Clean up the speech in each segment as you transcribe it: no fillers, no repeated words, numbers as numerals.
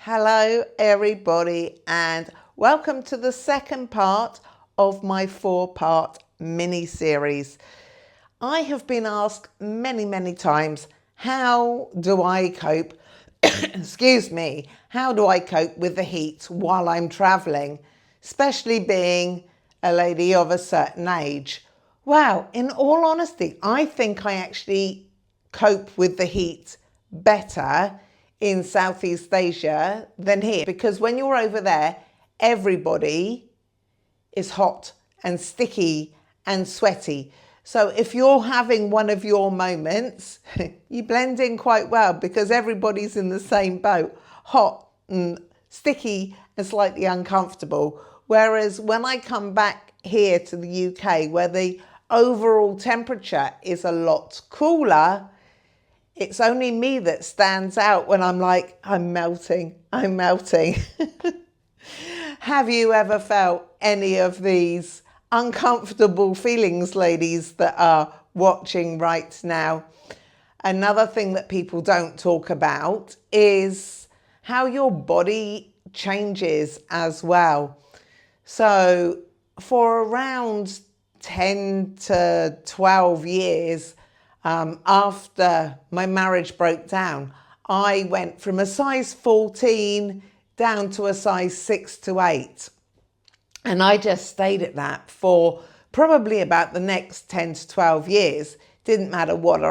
Hello everybody and welcome to the second part of my 4-part mini series. I have been asked many times, how do I cope, how do I cope with the heat while I'm traveling, especially being a lady of a certain age? Wow, in all honesty, I think I actually cope with the heat better in Southeast Asia than here, because when you're over there, everybody is hot and sticky and sweaty. So if you're having one of your moments, you blend in quite well because everybody's in the same boat, hot and sticky and slightly uncomfortable. Whereas when I come back here to the UK, where the overall temperature is a lot cooler, it's only me that stands out when I'm like, I'm melting. Have you ever felt any of these uncomfortable feelings, ladies, that are watching right now? Another thing that people don't talk about is how your body changes as well. So for around 10 to 12 years, after my marriage broke down, I went from a size 14 down to a size 6 to 8. And I just stayed at that for probably about the next 10 to 12 years. Didn't matter what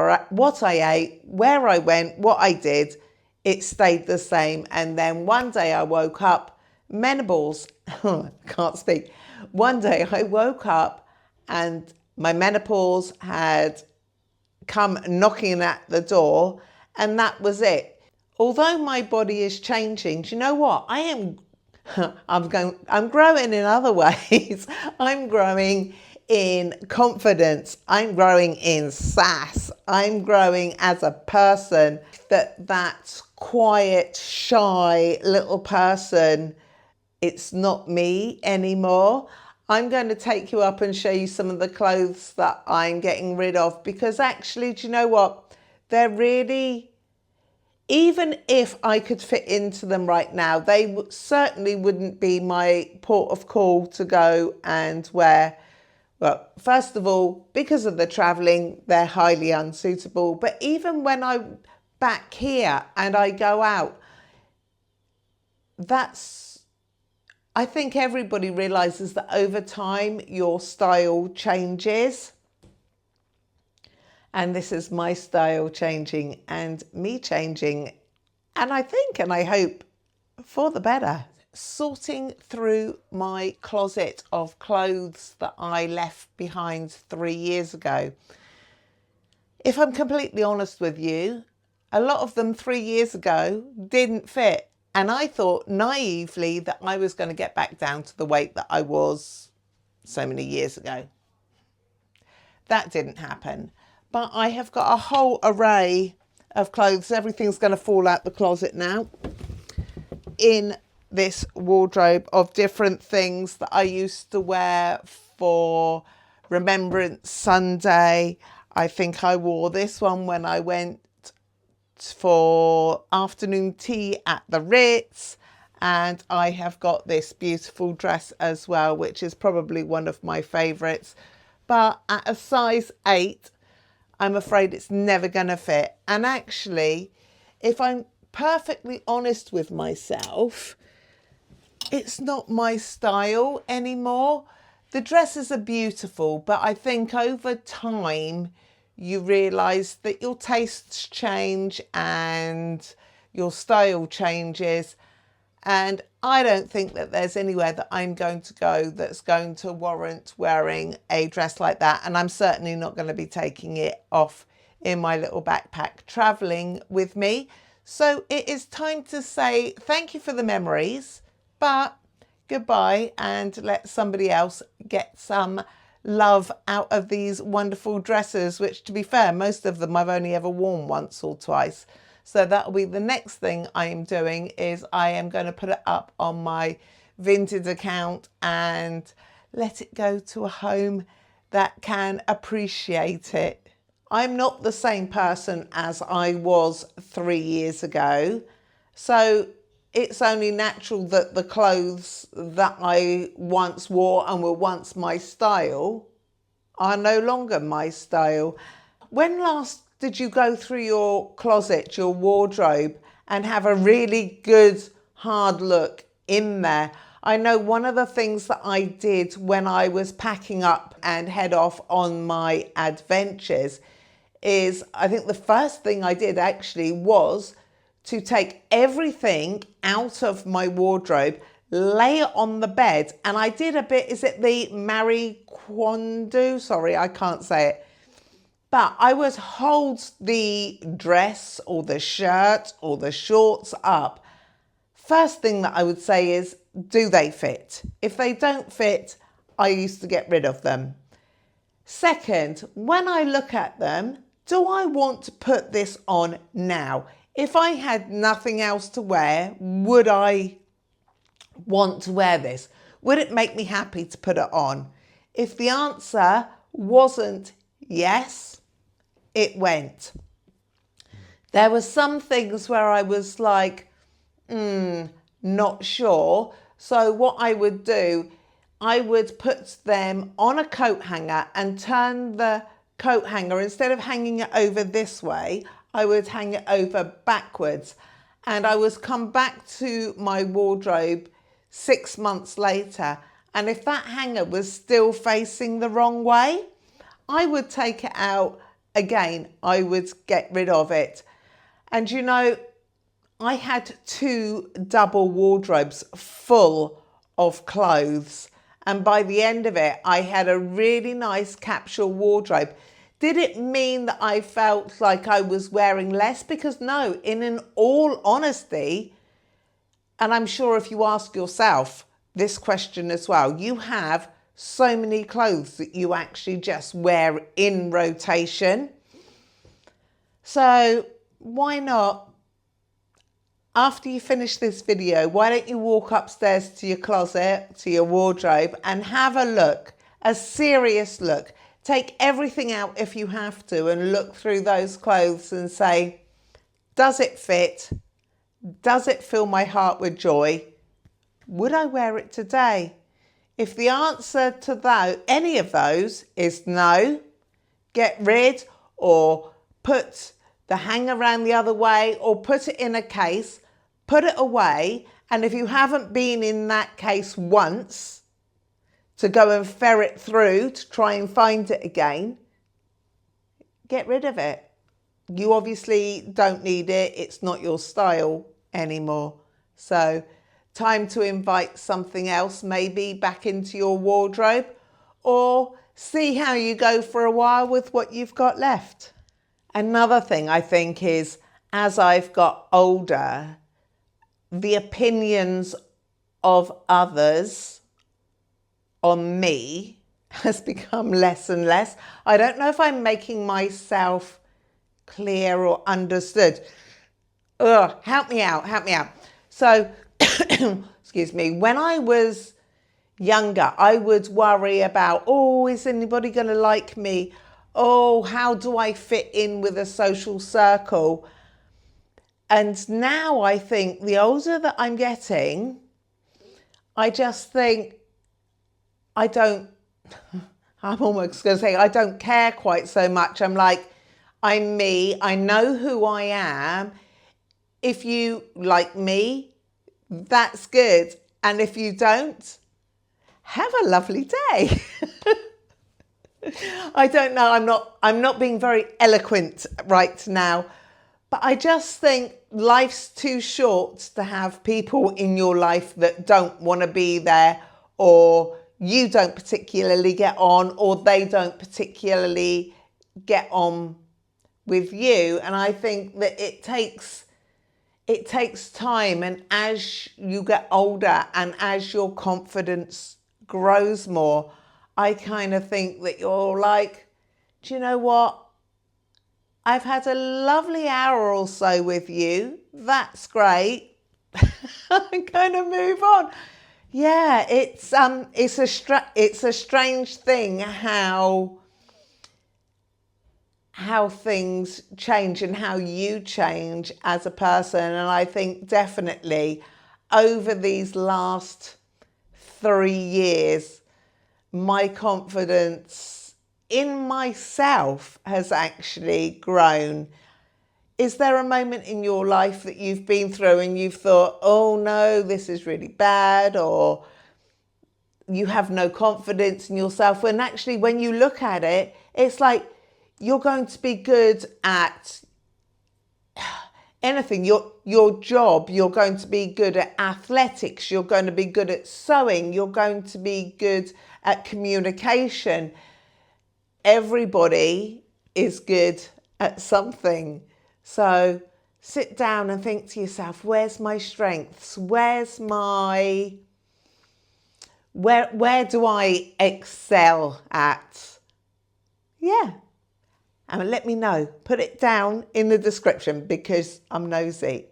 I ate, where I went, what I did, it stayed the same. And then one day I woke up, menopause, can't speak. One day I woke up and my menopause had come knocking at the door, and that was it. Although my body is changing, do you know what? I'm growing in other ways. I'm growing in confidence. I'm growing in sass. I'm growing as a person. That quiet, shy little person, it's not me anymore. I'm going to take you up and show you some of the clothes that I'm getting rid of, because actually, do you know what? They're really, even if I could fit into them right now, they certainly wouldn't be my port of call to go and wear. Well, first of all, because of the traveling, they're highly unsuitable. But even when I'm back here and I go out, I think everybody realizes that over time your style changes. And this is my style changing and me changing. And I think, and I hope, for the better. Sorting through my closet of clothes that I left behind 3 years ago. If I'm completely honest with you, a lot of them 3 years ago didn't fit. And I thought naively that I was going to get back down to the weight that I was so many years ago. That didn't happen. But I have got a whole array of clothes. Everything's going to fall out the closet now in this wardrobe of different things that I used to wear for Remembrance Sunday. I think I wore this one when I went for afternoon tea at the Ritz, and I have got this beautiful dress as well, which is probably one of my favorites, but at a size 8 I'm afraid it's never going to fit. And actually, if I'm perfectly honest with myself, it's not my style anymore. The dresses are beautiful, but I think over time you realise that your tastes change and your style changes. And I don't think that there's anywhere that I'm going to go that's going to warrant wearing a dress like that. And I'm certainly not going to be taking it off in my little backpack travelling with me. So it is time to say thank you for the memories, but goodbye, and let somebody else get some love out of these wonderful dresses, which, to be fair, most of them I've only ever worn once or twice. So that'll be the next thing I am doing, is I am going to put it up on my Vinted account and let it go to a home that can appreciate it. I'm not the same person as I was 3 years ago. So it's only natural that the clothes that I once wore and were once my style are no longer my style. When last did you go through your closet, your wardrobe, and have a really good hard look in there? I know one of the things that I did when I was packing up and head off on my adventures is, I think the first thing I did actually was to take everything out of my wardrobe, lay it on the bed, and I did a bit, is it the Marie Kondo? Sorry, I can't say it. But I would hold the dress or the shirt or the shorts up. First thing that I would say is, do they fit? If they don't fit, I used to get rid of them. Second, when I look at them, do I want to put this on now? If I had nothing else to wear, would I want to wear this? Would it make me happy to put it on? If the answer wasn't yes, it went. There were some things where I was like, not sure. So what I would do, I would put them on a coat hanger and turn the coat hanger, instead of hanging it over this way, I would hang it over backwards. And I would come back to my wardrobe 6 months later. And if that hanger was still facing the wrong way, I would take it out again. I would get rid of it. And you know, I had 2 double wardrobes full of clothes. And by the end of it, I had a really nice capsule wardrobe. Did it mean that I felt like I was wearing less? Because no, in all honesty, and I'm sure if you ask yourself this question as well, you have so many clothes that you actually just wear in rotation. So why not, after you finish this video, why don't you walk upstairs to your closet, to your wardrobe, and have a look, a serious look. Take everything out if you have to and look through those clothes and say, does it fit? Does it fill my heart with joy? Would I wear it today? If the answer to any of those is no, get rid or put the hanger around the other way or put it in a case, put it away. And if you haven't been in that case once, to go and ferret through to try and find it again, get rid of it. You obviously don't need it. It's not your style anymore. So time to invite something else maybe back into your wardrobe, or see how you go for a while with what you've got left. Another thing I think is, as I've got older, the opinions of others on me has become less and less. I don't know if I'm making myself clear or understood. Help me out. So, excuse me, when I was younger, I would worry about, is anybody going to like me? How do I fit in with a social circle? And now I think the older that I'm getting, I just think, I'm almost going to say, I don't care quite so much. I'm like, I'm me. I know who I am. If you like me, that's good. And if you don't, have a lovely day. I don't know. I'm not being very eloquent right now, but I just think life's too short to have people in your life that don't want to be there, or you don't particularly get on, or they don't particularly get on with you. And I think that it takes time. And as you get older and as your confidence grows more, I kind of think that you're like, do you know what? I've had a lovely hour or so with you. That's great. I'm going to move on. Yeah, it's a strange thing how things change and how you change as a person. And I think definitely over these last 3 years, my confidence in myself has actually grown. Is there a moment in your life that you've been through and you've thought, oh no, this is really bad, or you have no confidence in yourself? And actually, when you look at it, it's like you're going to be good at anything. Your job, you're going to be good at athletics, you're going to be good at sewing, you're going to be good at communication. Everybody is good at something. So sit down and think to yourself, where's my strengths? Where do I excel at? Yeah. And let me know. Put it down in the description because I'm nosy.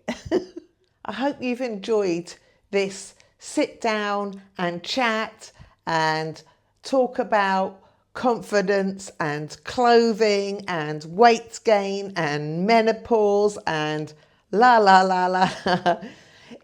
I hope you've enjoyed this sit down and chat and talk about confidence and clothing and weight gain and menopause and la la la la.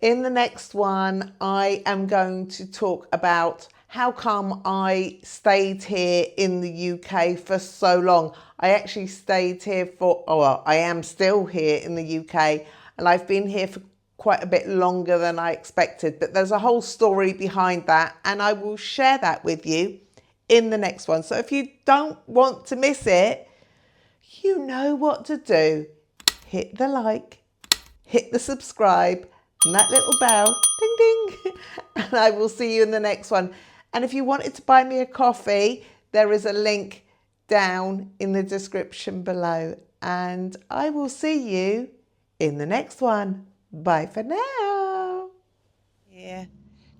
In the next one, I am going to talk about how come I stayed here in the UK for so long. I actually stayed here I am still here in the UK, and I've been here for quite a bit longer than I expected, but there's a whole story behind that, and I will share that with you in the next one. So if you don't want to miss it, you know what to do. Hit the like, hit the subscribe, and that little bell, ding ding, and I will see you in the next one. And if you wanted to buy me a coffee, there is a link down in the description below. And I will see you in the next one. Bye for now. Yeah,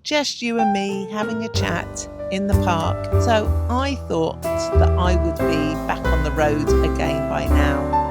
just you and me having a chat in the park. So I thought that I would be back on the road again by now.